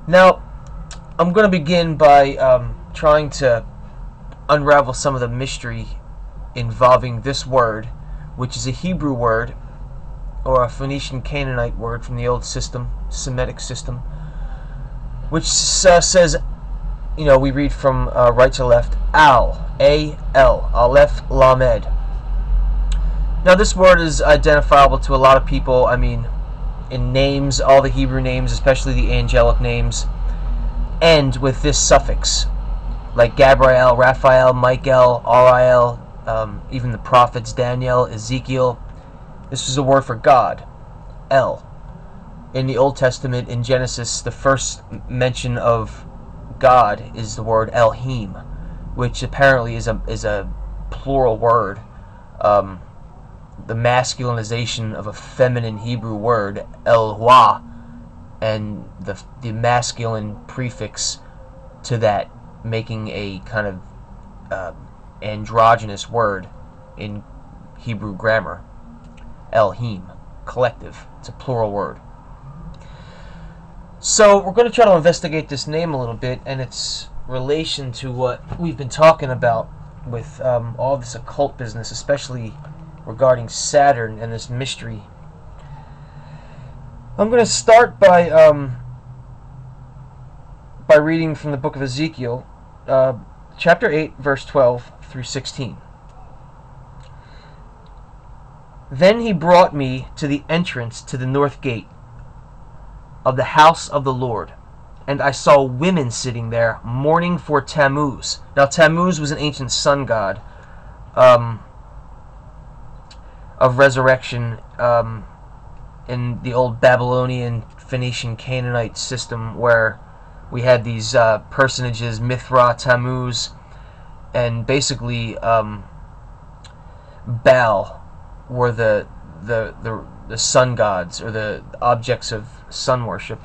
Now, I'm going to begin by trying to unravel some of the mystery involving this word, which is a Hebrew word, or a Phoenician Canaanite word from the old system, Semitic system, which says, we read from right to left, Al, A-L, Aleph, Lamed. Now, this word is identifiable to a lot of people. I mean, in names, all the Hebrew names, especially the angelic names, end with this suffix, like Gabriel, Raphael, Michael, Ariel, even the prophets, Daniel, Ezekiel. This is a word for God, El. In the Old Testament, in Genesis, the first mention of God is the word Elohim, which apparently is a plural word. The masculinization of a feminine Hebrew word, Elwah, and the masculine prefix to that, making a kind of androgynous word in Hebrew grammar. Elohim, collective. It's a plural word. So we're going to try to investigate this name a little bit and its relation to what we've been talking about with all this occult business, especially regarding Saturn and this mystery. I'm going to start by reading from the book of Ezekiel, chapter 8, verse 12 through 16. Then he brought me to the entrance to the north gate of the house of the Lord, and I saw women sitting there, mourning for Tammuz. Now, Tammuz was an ancient sun god of resurrection in the old Babylonian, Phoenician, Canaanite system, where we had these personages, Mithra, Tammuz, and basically Baal were the sun gods, or the objects of sun worship.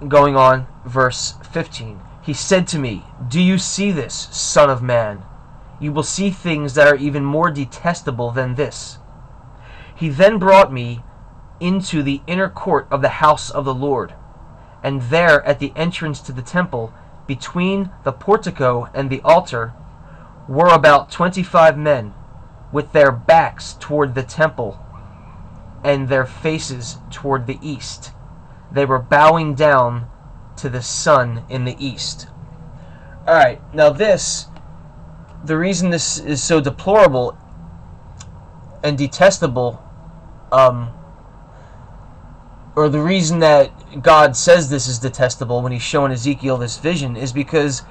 Going on, verse 15. He said to me, "Do you see this, son of man? You will see things that are even more detestable than this." He then brought me into the inner court of the house of the Lord, and there at the entrance to the temple, between the portico and the altar, were about 25 men, with their backs toward the temple and their faces toward the east. They were bowing down to the sun in the east. Alright, now the reason this is so deplorable and detestable, or the reason that God says this is detestable when he's showing Ezekiel this vision, is because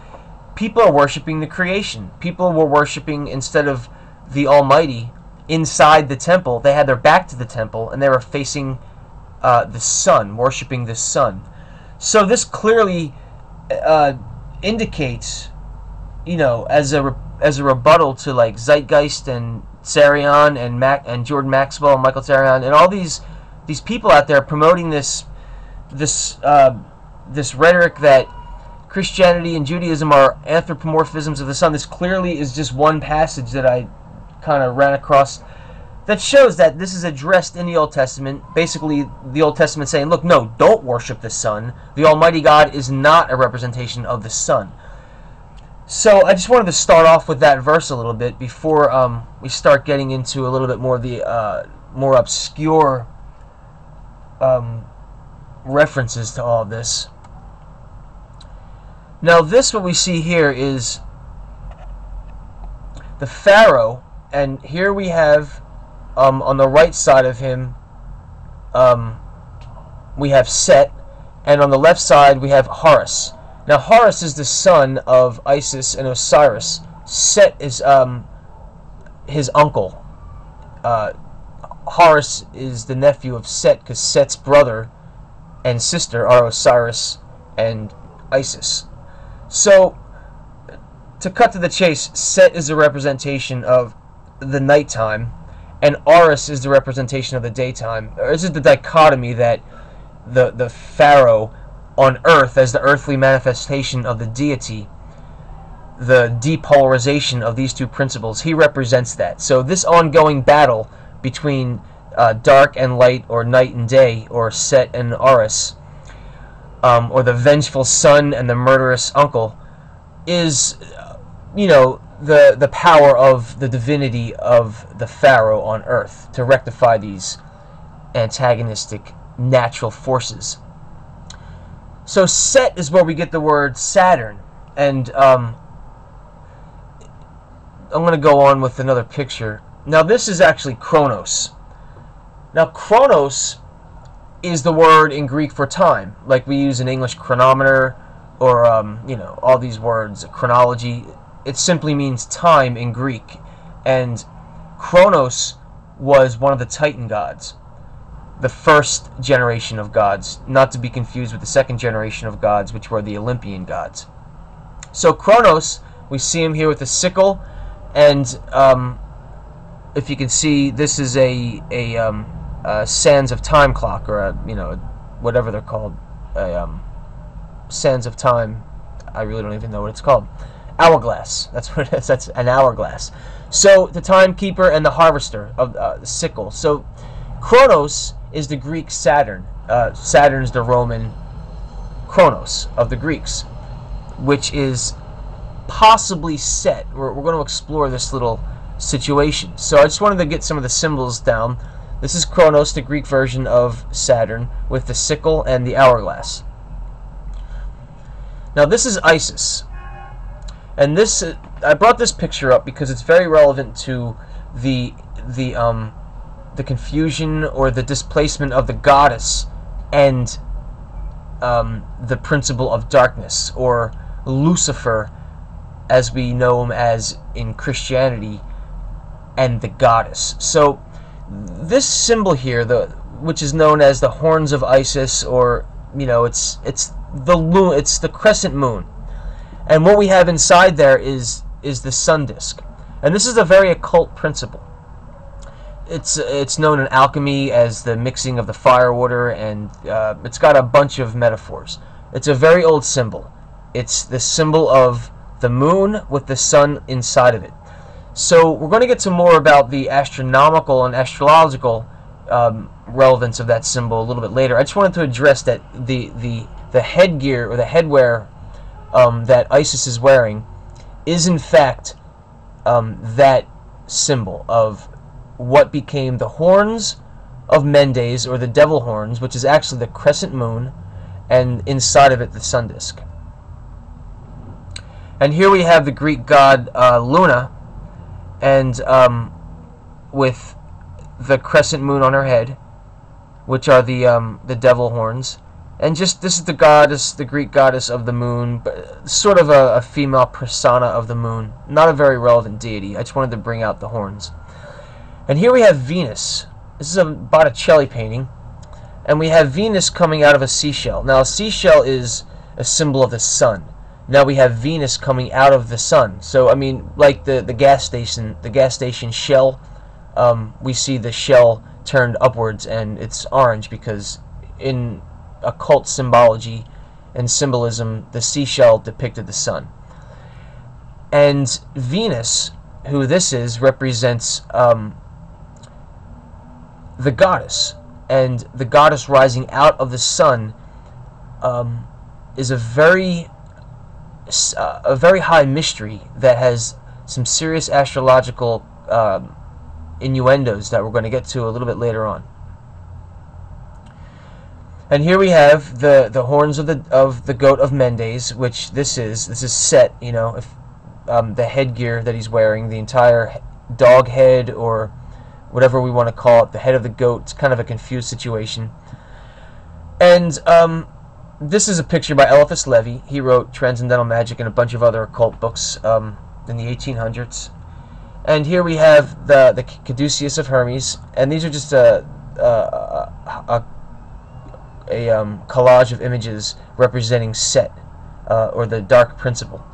people are worshiping the creation. People were worshiping, instead of the Almighty, inside the temple. They had their back to the temple, and they were facing the sun, worshiping the sun. So this clearly indicates, as a rebuttal to like Zeitgeist and Sarion and Jordan Maxwell and Michael Sarion and all these people out there promoting this rhetoric that Christianity and Judaism are anthropomorphisms of the sun. This clearly is just one passage that I kind of ran across that shows that this is addressed in the Old Testament. Basically, the Old Testament saying, look, no, don't worship the sun. The Almighty God is not a representation of the sun. So I just wanted to start off with that verse a little bit before we start getting into a little bit more of the more obscure references to all of this. Now what we see here is the Pharaoh, and here we have on the right side of him we have Set, and on the left side we have Horus. Now Horus is the son of Isis and Osiris. Set is his uncle. Horus is the nephew of Set, because Set's brother and sister are Osiris and Isis. So, to cut to the chase, Set is a representation of the nighttime, and Horus is the representation of the daytime. This is the dichotomy that the Pharaoh on earth, as the earthly manifestation of the deity, the depolarization of these two principles, he represents that. So this ongoing battle between dark and light, or night and day, or Set and Horus, or the vengeful son and the murderous uncle, is, you know, the power of the divinity of the Pharaoh on earth to rectify these antagonistic natural forces. So Set is where we get the word Saturn, and I'm going to go on with another picture. Now this is actually Chronos. Now Chronos is the word in Greek for time, like we use in English chronometer, or you know, all these words, chronology. It simply means time in Greek, and Chronos was one of the Titan gods, the first generation of gods, not to be confused with the second generation of gods, which were the Olympian gods. So Chronos, we see him here with a sickle, and if you can see, this is a sands of time clock, or a, you know, whatever they're called, a sands of time. I really don't even know what it's called. Hourglass. That's what it is. That's an hourglass. So the timekeeper and the harvester of the sickle. So Chronos is the Greek Saturn. Saturn is the Roman Chronos of the Greeks, which is possibly Set. We're going to explore this little situation. So I just wanted to get some of the symbols down. This is Chronos, the Greek version of Saturn, with the sickle and the hourglass. Now this is Isis, and this I brought this picture up because it's very relevant to the confusion or the displacement of the goddess and the principle of darkness, or Lucifer, as we know him as in Christianity, and the goddess. So this symbol here, which is known as the horns of Isis, or, you know, it's the crescent moon, and what we have inside there is the sun disk, and this is a very occult principle. It's known in alchemy as the mixing of the fire water, and it's got a bunch of metaphors. It's a very old symbol. It's the symbol of the moon with the sun inside of it. So we're going to get to more about the astronomical and astrological relevance of that symbol a little bit later. I just wanted to address that the headgear, or the headwear that Isis is wearing is in fact that symbol of what became the horns of Mendes, or the devil horns, which is actually the crescent moon, and inside of it the sun disk. And here we have the Greek god Luna, and with the crescent moon on her head, which are the devil horns. And just, this is the goddess, the Greek goddess of the moon, but sort of a female persona of the moon. Not a very relevant deity. I just wanted to bring out the horns. And here we have Venus. This is a Botticelli painting, and we have Venus coming out of a seashell. Now a seashell is a symbol of the sun. Now we have Venus coming out of the sun. So I mean, like the gas station shell, we see the shell turned upwards, and it's orange because in occult symbology and symbolism, the seashell depicted the sun. And Venus, who this is, represents the goddess, and the goddess rising out of the sun is a very high mystery that has some serious astrological innuendos that we're going to get to a little bit later on. And here we have the horns of the goat of Mendes, which this is Set. You know, if the headgear that he's wearing, the entire dog head, or whatever we want to call it, the head of the goat. It's kind of a confused situation. And this is a picture by Eliphas Levi. He wrote Transcendental Magic and a bunch of other occult books in the 1800s. And here we have the Caduceus of Hermes, and these are just a collage of images representing Set, or the dark principle.